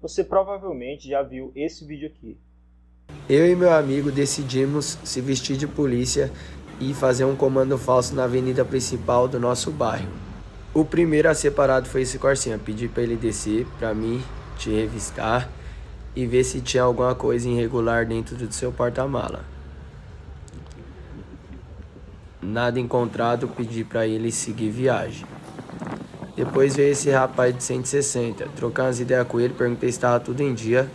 Você provavelmente já viu esse vídeo aqui. Eu e meu amigo decidimos se vestir de polícia e fazer um comando falso na avenida principal do nosso bairro. O primeiro a ser parado foi esse Corsinha. Pedi para ele descer para mim te revistar e ver se tinha alguma coisa irregular dentro do seu porta-mala. Nada encontrado, pedi para ele seguir viagem. Depois veio esse rapaz de 160, trocando as ideias com ele, perguntei se estava tudo em dia.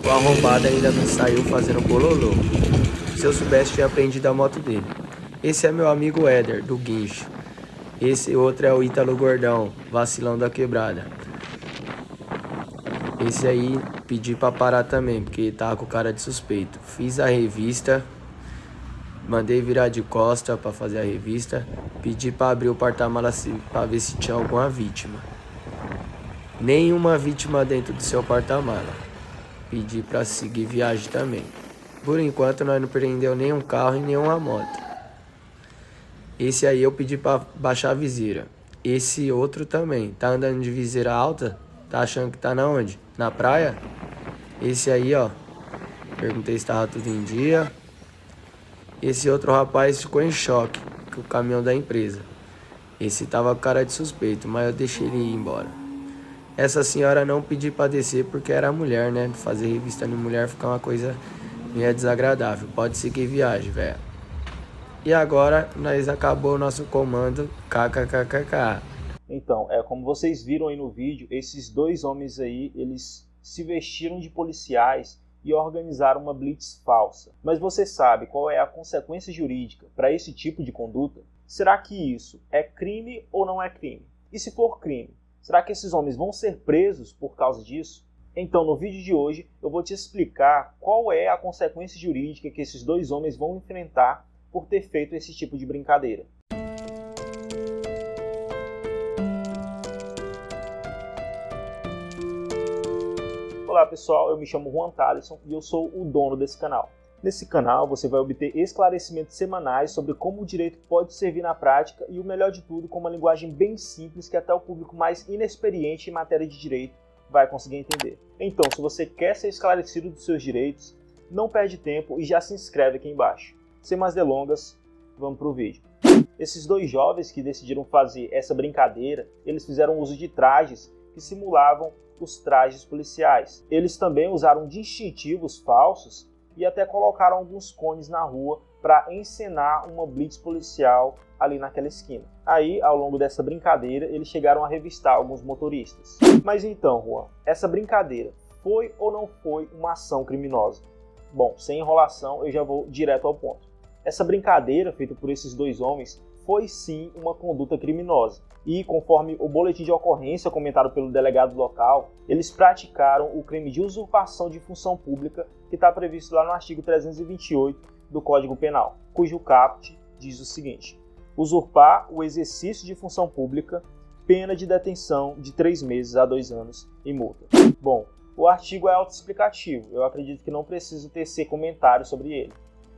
O arrombado ainda me saiu fazendo bololô. Se eu soubesse, tinha apreendido a moto dele. Esse é meu amigo Éder, do guincho. Esse outro é o Ítalo Gordão, vacilão da quebrada. Esse aí pedi pra parar também, porque tava com cara de suspeito. Fiz a revista, mandei virar de costa pra fazer a revista. Pedi pra abrir o porta-mala pra ver se tinha alguma vítima. Nenhuma vítima dentro do seu porta-mala. Pedi pra seguir viagem também. Por enquanto nós não prendeu nenhum carro e nenhuma moto. Esse aí eu pedi pra baixar a viseira. Esse outro também. Tá andando de viseira alta? Tá achando que tá na onde? Na praia? Esse aí, ó. Perguntei se tava tudo em dia. Esse outro rapaz ficou em choque com o caminhão da empresa. Esse tava com cara de suspeito, mas eu deixei ele ir embora. Essa senhora não pedi pra descer porque era mulher, né? Fazer revista de mulher fica uma coisa meio desagradável. Pode seguir viagem, velho. E agora, nós acabou o nosso comando kkkk. Então, como vocês viram aí no vídeo, esses dois homens aí, eles se vestiram de policiais e organizaram uma blitz falsa. Mas você sabe qual é a consequência jurídica para esse tipo de conduta? Será que isso é crime ou não é crime? E se for crime, será que esses homens vão ser presos por causa disso? Então, no vídeo de hoje, eu vou te explicar qual é a consequência jurídica que esses dois homens vão enfrentar por ter feito esse tipo de brincadeira. Olá pessoal, eu me chamo Juan Thaleson e eu sou o dono desse canal. Nesse canal você vai obter esclarecimentos semanais sobre como o direito pode servir na prática e o melhor de tudo com uma linguagem bem simples que até o público mais inexperiente em matéria de direito vai conseguir entender. Então, se você quer ser esclarecido dos seus direitos, não perde tempo e já se inscreve aqui embaixo. Sem mais delongas, vamos para o vídeo. Esses dois jovens que decidiram fazer essa brincadeira, eles fizeram uso de trajes que simulavam os trajes policiais. Eles também usaram distintivos falsos e até colocaram alguns cones na rua para encenar uma blitz policial ali naquela esquina. Aí, ao longo dessa brincadeira, eles chegaram a revistar alguns motoristas. Mas então, Juan, essa brincadeira foi ou não foi uma ação criminosa? Bom, sem enrolação, eu já vou direto ao ponto. Essa brincadeira feita por esses dois homens foi sim uma conduta criminosa. E conforme o boletim de ocorrência comentado pelo delegado local, eles praticaram o crime de usurpação de função pública que está previsto lá no artigo 328 do Código Penal, cujo caput diz o seguinte: usurpar o exercício de função pública, pena de detenção de 3 meses a 2 anos e multa. Bom, o artigo é autoexplicativo, eu acredito que não preciso tecer comentário sobre ele.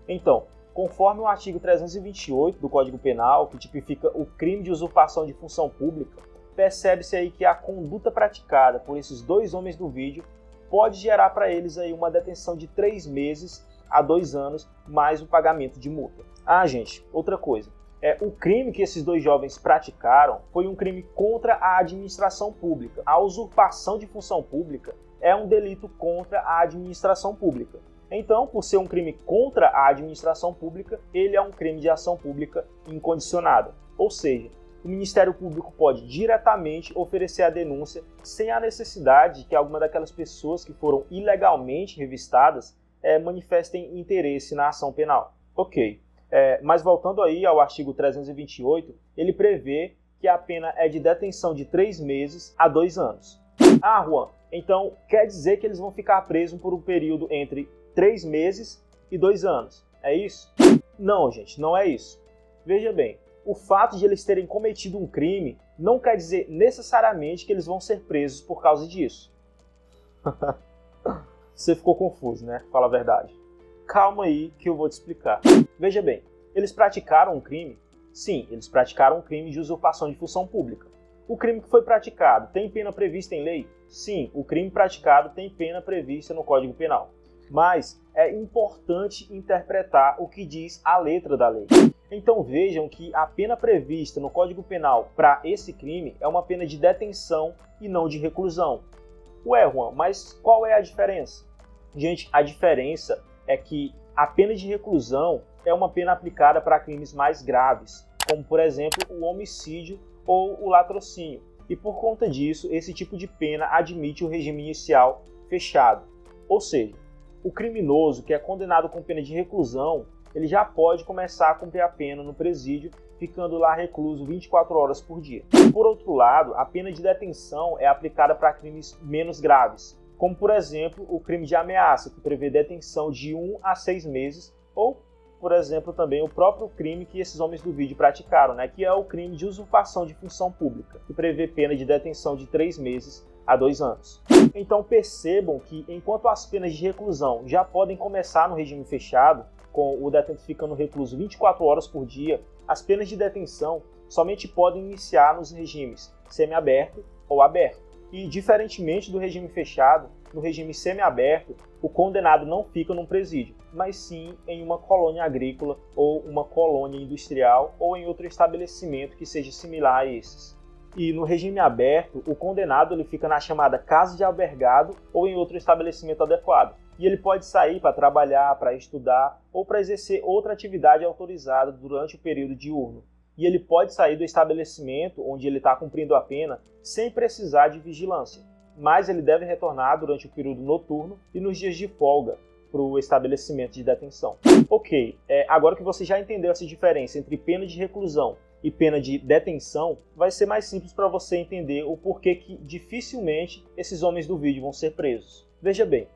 Então, conforme o artigo 328 do Código Penal, que tipifica o crime de usurpação de função pública, percebe-se aí que a conduta praticada por esses dois homens do vídeo pode gerar para eles aí uma detenção de 3 meses a 2 anos, mais o pagamento de multa. Ah, gente, outra coisa. O crime que esses dois jovens praticaram foi um crime contra a administração pública. A usurpação de função pública é um delito contra a administração pública. Então, por ser um crime contra a administração pública, ele é um crime de ação pública incondicionada. Ou seja, o Ministério Público pode diretamente oferecer a denúncia sem a necessidade de que alguma daquelas pessoas que foram ilegalmente revistadas manifestem interesse na ação penal. Ok, mas voltando aí ao artigo 328, ele prevê que a pena é de detenção de 3 meses a 2 anos. Ah, Juan, então quer dizer que eles vão ficar presos por um período entre 3 meses e 2 anos. É isso? Não, gente, não é isso. Veja bem, o fato de eles terem cometido um crime não quer dizer necessariamente que eles vão ser presos por causa disso. Você ficou confuso, né? Fala a verdade. Calma aí que eu vou te explicar. Veja bem, eles praticaram um crime? Sim, eles praticaram um crime de usurpação de função pública. O crime que foi praticado tem pena prevista em lei? Sim, o crime praticado tem pena prevista no Código Penal, mas é importante interpretar o que diz a letra da lei. Então vejam que a pena prevista no Código Penal para esse crime é uma pena de detenção e não de reclusão. Ué, Juan, mas qual é a diferença? Gente, a diferença é que a pena de reclusão é uma pena aplicada para crimes mais graves, como por exemplo o homicídio ou o latrocínio. E por conta disso, esse tipo de pena admite o regime inicial fechado. Ou seja, o criminoso que é condenado com pena de reclusão, ele já pode começar a cumprir a pena no presídio, ficando lá recluso 24 horas por dia. Por outro lado, a pena de detenção é aplicada para crimes menos graves, como por exemplo o crime de ameaça, que prevê detenção de 1 a 6 meses, ou por exemplo também o próprio crime que esses homens do vídeo praticaram, que é o crime de usurpação de função pública, que prevê pena de detenção de 3 meses a 2 anos. Então percebam que enquanto as penas de reclusão já podem começar no regime fechado, com o detento ficando recluso 24 horas por dia, as penas de detenção somente podem iniciar nos regimes semiaberto ou aberto. E, diferentemente do regime fechado, no regime semiaberto, o condenado não fica num presídio, mas sim em uma colônia agrícola ou uma colônia industrial ou em outro estabelecimento que seja similar a esses. E no regime aberto, o condenado ele fica na chamada casa de albergado ou em outro estabelecimento adequado. E ele pode sair para trabalhar, para estudar ou para exercer outra atividade autorizada durante o período diurno. E ele pode sair do estabelecimento onde ele está cumprindo a pena sem precisar de vigilância. Mas ele deve retornar durante o período noturno e nos dias de folga para o estabelecimento de detenção. Ok, agora que você já entendeu essa diferença entre pena de reclusão e pena de detenção, vai ser mais simples para você entender o porquê que dificilmente esses homens do vídeo vão ser presos. Veja bem,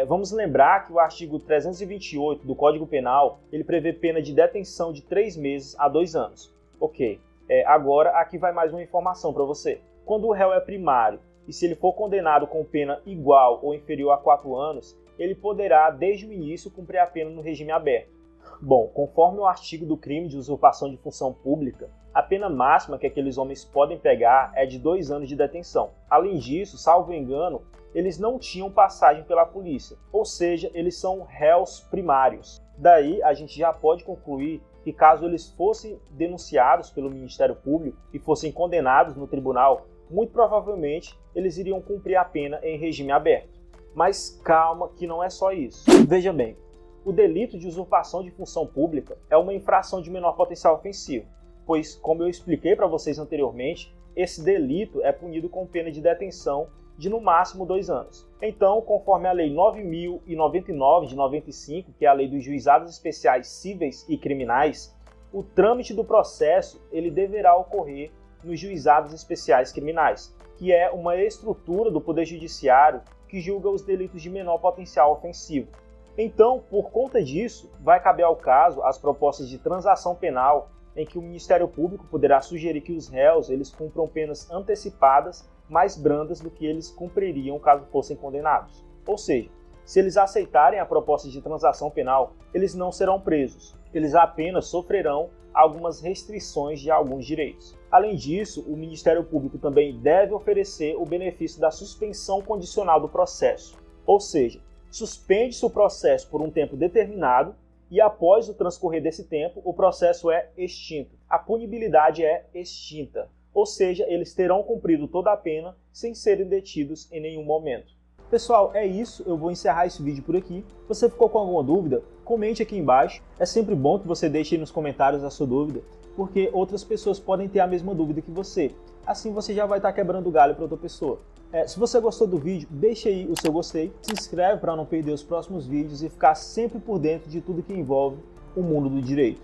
vamos lembrar que o artigo 328 do Código Penal ele prevê pena de detenção de 3 meses a 2 anos. Ok, agora aqui vai mais uma informação para você. Quando o réu é primário e se ele for condenado com pena igual ou inferior a 4 anos, ele poderá desde o início cumprir a pena no regime aberto. Bom, conforme o artigo do crime de usurpação de função pública, a pena máxima que aqueles homens podem pegar é de 2 anos de detenção. Além disso, salvo engano, eles não tinham passagem pela polícia, ou seja, eles são réus primários. Daí a gente já pode concluir que caso eles fossem denunciados pelo Ministério Público e fossem condenados no tribunal, muito provavelmente eles iriam cumprir a pena em regime aberto. Mas calma que não é só isso. Veja bem, o delito de usurpação de função pública é uma infração de menor potencial ofensivo, pois, como eu expliquei para vocês anteriormente, esse delito é punido com pena de detenção de no máximo 2 anos. Então, conforme a Lei 9.099 de 95, que é a Lei dos Juizados Especiais Cíveis e Criminais, o trâmite do processo ele deverá ocorrer nos Juizados Especiais Criminais, que é uma estrutura do Poder Judiciário que julga os delitos de menor potencial ofensivo. Então, por conta disso, vai caber ao caso as propostas de transação penal em que o Ministério Público poderá sugerir que os réus eles cumpram penas antecipadas mais brandas do que eles cumpririam caso fossem condenados. Ou seja, se eles aceitarem a proposta de transação penal, eles não serão presos, eles apenas sofrerão algumas restrições de alguns direitos. Além disso, o Ministério Público também deve oferecer o benefício da suspensão condicional do processo, ou seja, suspende-se o processo por um tempo determinado e após o transcorrer desse tempo, o processo é extinto. A punibilidade é extinta, ou seja, eles terão cumprido toda a pena sem serem detidos em nenhum momento. Pessoal, é isso, eu vou encerrar esse vídeo por aqui. Se você ficou com alguma dúvida, comente aqui embaixo. É sempre bom que você deixe aí nos comentários a sua dúvida, porque outras pessoas podem ter a mesma dúvida que você. Assim você já vai estar quebrando o galho para outra pessoa. Se você gostou do vídeo, deixa aí o seu gostei, se inscreve para não perder os próximos vídeos e ficar sempre por dentro de tudo que envolve o mundo do direito.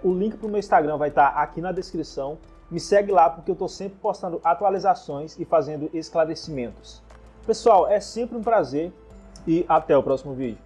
O link para o meu Instagram vai estar aqui na descrição. Me segue lá porque eu estou sempre postando atualizações e fazendo esclarecimentos. Pessoal, é sempre um prazer e até o próximo vídeo.